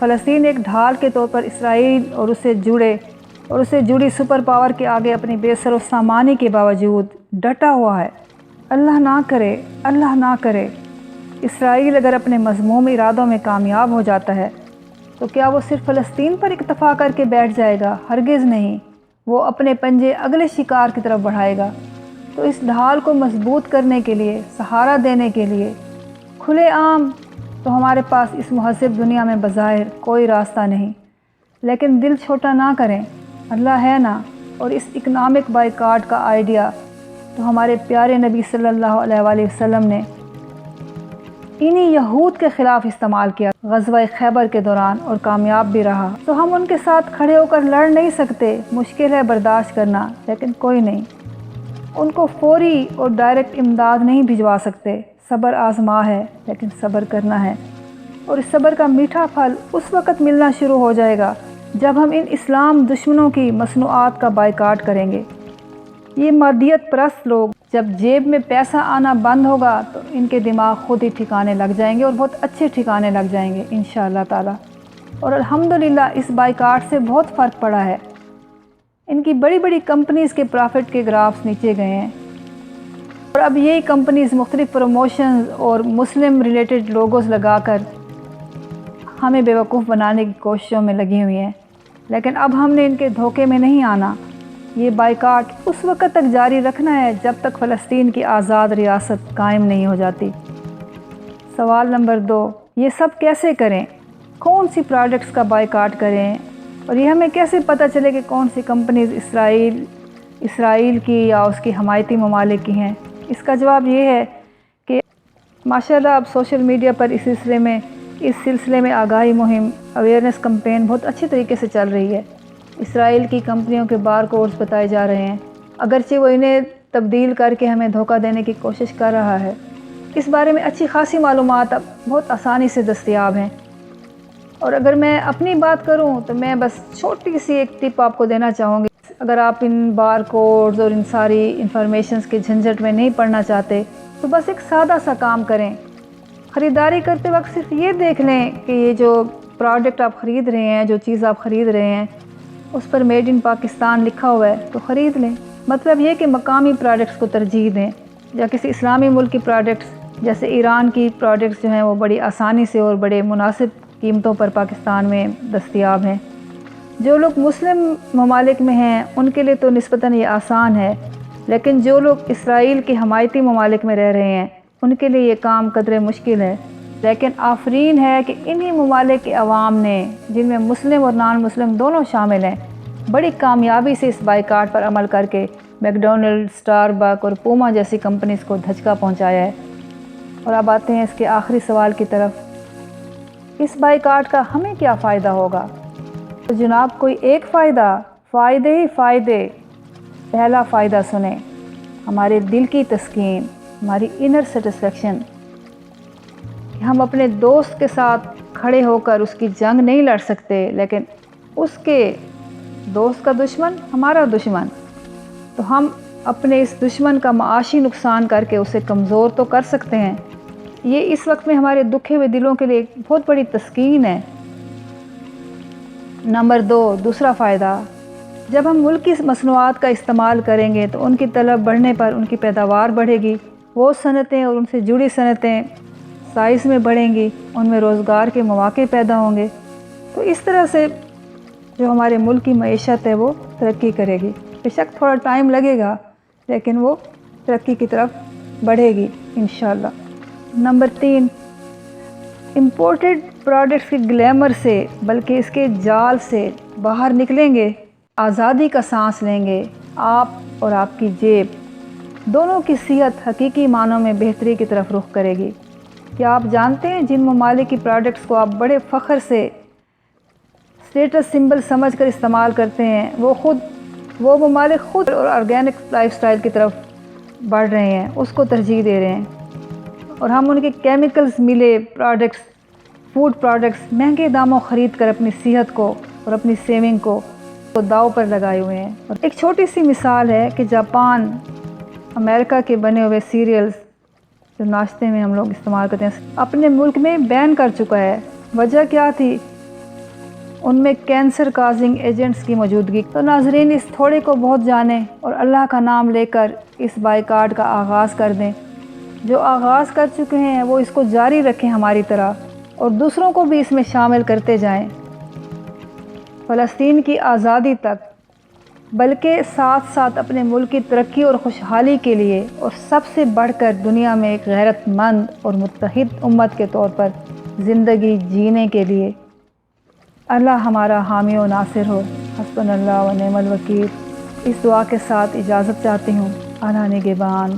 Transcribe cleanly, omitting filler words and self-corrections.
فلسطین ایک ڈھال کے طور پر اسرائیل اور اسے جڑی سپر پاور کے آگے اپنی بے سر و سامانی کے باوجود ڈٹا ہوا ہے۔ اللہ نہ کرے اسرائیل اگر اپنے مذموم ارادوں میں کامیاب ہو جاتا ہے تو کیا وہ صرف فلسطین پر اکتفا کر کے بیٹھ جائے گا؟ ہرگز نہیں، وہ اپنے پنجے اگلے شکار کی طرف بڑھائے گا۔ تو اس ڈھال کو مضبوط کرنے کے لیے، سہارا دینے کے لیے کھلے عام تو ہمارے پاس اس مہذب دنیا میں بظاہر کوئی راستہ نہیں، لیکن دل چھوٹا نہ کریں، اللہ ہے نا۔ اور اس اکنامک بائیکاٹ کا آئیڈیا تو ہمارے پیارے نبی صلی اللہ علیہ وآلہ وسلم نے انہی یہود کے خلاف استعمال کیا غزوہ خیبر کے دوران، اور کامیاب بھی رہا۔ تو ہم ان کے ساتھ کھڑے ہو کر لڑ نہیں سکتے، مشکل ہے برداشت کرنا، لیکن کوئی نہیں، ان کو فوری اور ڈائریکٹ امداد نہیں بھجوا سکتے۔ صبر آزما ہے، لیکن صبر کرنا ہے، اور اس صبر کا میٹھا پھل اس وقت ملنا شروع ہو جائے گا جب ہم ان اسلام دشمنوں کی مصنوعات کا بائیکاٹ کریں گے۔ یہ مادیت پرست لوگ جب جیب میں پیسہ آنا بند ہوگا تو ان کے دماغ خود ہی ٹھکانے لگ جائیں گے، اور بہت اچھے ٹھکانے لگ جائیں گے انشاءاللہ تعالی۔ اور الحمدللہ اس بائیکاٹ سے بہت فرق پڑا ہے۔ ان کی بڑی بڑی کمپنیز کے پرافٹ کے گرافز نیچے گئے ہیں، اور اب یہی کمپنیز مختلف پروموشنز اور مسلم ریلیٹڈ لوگوز لگا کر ہمیں بیوقوف بنانے کی کوششوں میں لگی ہوئی ہیں، لیکن اب ہم نے ان کے دھوکے میں نہیں آنا۔ یہ بائیکاٹ اس وقت تک جاری رکھنا ہے جب تک فلسطین کی آزاد ریاست قائم نہیں ہو جاتی۔ سوال نمبر 2، یہ سب کیسے کریں؟ کون سی پروڈکٹس کا بائیکاٹ کریں؟ اور یہ ہمیں کیسے پتہ چلے کہ کون سی کمپنیز اسرائیل کی یا اس کی حمایتی ممالک کی ہیں؟ اس کا جواب یہ ہے کہ ماشاءاللہ اب سوشل میڈیا پر اس سلسلے میں آگاہی مہم، اویئرنیس کمپین بہت اچھی طریقے سے چل رہی ہے۔ اسرائیل کی کمپنیوں کے بار کوڈز بتائے جا رہے ہیں، اگرچہ وہ انہیں تبدیل کر کے ہمیں دھوکہ دینے کی کوشش کر رہا ہے۔ اس بارے میں اچھی خاصی معلومات اب بہت آسانی سے دستیاب ہیں، اور اگر میں اپنی بات کروں تو میں بس چھوٹی سی ایک ٹپ آپ کو دینا چاہوں گی۔ اگر آپ ان بار کوڈز اور ان ساری انفارمیشنز کے جھنجھٹ میں نہیں پڑنا چاہتے تو بس ایک سادہ سا کام کریں، خریداری کرتے وقت صرف یہ دیکھ لیں کہ یہ جو پروڈکٹ آپ خرید رہے ہیں، جو چیز آپ خرید رہے ہیں، اس پر میڈ ان پاکستان لکھا ہوا ہے تو خرید لیں۔ مطلب یہ کہ مقامی پروڈکٹس کو ترجیح دیں، یا کسی اسلامی ملک کی پروڈکٹس جیسے ایران کی پروڈکٹس جو ہیں وہ بڑی آسانی سے اور بڑے مناسب قیمتوں پر پاکستان میں دستیاب ہیں۔ جو لوگ مسلم ممالک میں ہیں ان کے لیے تو نسبتاً یہ آسان ہے، لیکن جو لوگ اسرائیل کے حمایتی ممالک میں رہ رہے ہیں ان کے لیے یہ کام قدرے مشکل ہے۔ لیکن آفرین ہے کہ انہی ممالک کے عوام نے، جن میں مسلم اور نان مسلم دونوں شامل ہیں، بڑی کامیابی سے اس بائیکاٹ پر عمل کر کے میکڈونلڈ، اسٹار بک اور پوما جیسی کمپنیز کو دھچکا پہنچایا ہے۔ اور اب آتے ہیں اس کے آخری سوال کی طرف، اس بائیکاٹ کا ہمیں کیا فائدہ ہوگا؟ تو جناب کوئی ایک فائدے ہی فائدے۔ پہلا فائدہ سنیں، ہمارے دل کی تسکین، ہماری انر سیٹسفیکشن، کہ ہم اپنے دوست کے ساتھ کھڑے ہو کر اس کی جنگ نہیں لڑ سکتے، لیکن اس کے دوست کا دشمن ہمارا دشمن، تو ہم اپنے اس دشمن کا معاشی نقصان کر کے اسے کمزور تو کر سکتے ہیں۔ یہ اس وقت میں ہمارے دکھے ہوئے دلوں کے لیے ایک بہت بڑی تسکین ہے۔ نمبر 2، دوسرا فائدہ، جب ہم ملکی مصنوعات کا استعمال کریں گے تو ان کی طلب بڑھنے پر ان کی پیداوار بڑھے گی، وہ صنعتیں اور ان سے جڑی صنعتیں سائز میں بڑھیں گی، ان میں روزگار کے مواقع پیدا ہوں گے، تو اس طرح سے جو ہمارے ملک کی معیشت ہے وہ ترقی کرے گی۔ بے شک تھوڑا ٹائم لگے گا، لیکن وہ ترقی کی طرف بڑھے گی انشاءاللہ۔ نمبر 3، امپورٹڈ پروڈکٹس کے گلیمر سے بلکہ اس کے جال سے باہر نکلیں گے، آزادی کا سانس لیں گے، آپ اور آپ کی جیب دونوں کی صحت حقیقی معنوں میں بہتری کی طرف رخ کرے گی۔ کیا آپ جانتے ہیں جن ممالک کی پروڈکٹس کو آپ بڑے فخر سے اسٹیٹس سمبل سمجھ کر استعمال کرتے ہیں، وہ ممالک خود اور آرگینک لائف سٹائل کی طرف بڑھ رہے ہیں، اس کو ترجیح دے رہے ہیں، اور ہم ان کے کیمیکلز ملے پروڈکٹس، فوڈ پروڈکٹس مہنگے داموں خرید کر اپنی صحت کو اور اپنی سیونگ کو داؤ پر لگائے ہوئے ہیں۔ اور ایک چھوٹی سی مثال ہے کہ جاپان امریکہ کے بنے ہوئے سیریلز جو ناشتے میں ہم لوگ استعمال کرتے ہیں اپنے ملک میں بین کر چکا ہے۔ وجہ کیا تھی ان میں کینسر کازنگ ایجنٹس کی موجودگی۔ تو ناظرین، اس تھوڑے کو بہت جانیں اور اللہ کا نام لے کر اس بائیکاٹ کا آغاز کر دیں۔ جو آغاز کر چکے ہیں وہ اس کو جاری رکھیں ہماری طرح، اور دوسروں کو بھی اس میں شامل کرتے جائیں، فلسطین کی آزادی تک، بلکہ ساتھ ساتھ اپنے ملک کی ترقی اور خوشحالی کے لیے، اور سب سے بڑھ کر دنیا میں ایک غیرت مند اور متحد امت کے طور پر زندگی جینے کے لیے۔ اللہ ہمارا حامی و ناصر ہو۔ حسبنا اللہ و نعم الوکیل۔ اس دعا کے ساتھ اجازت چاہتی ہوں۔ اللہ نگہبان۔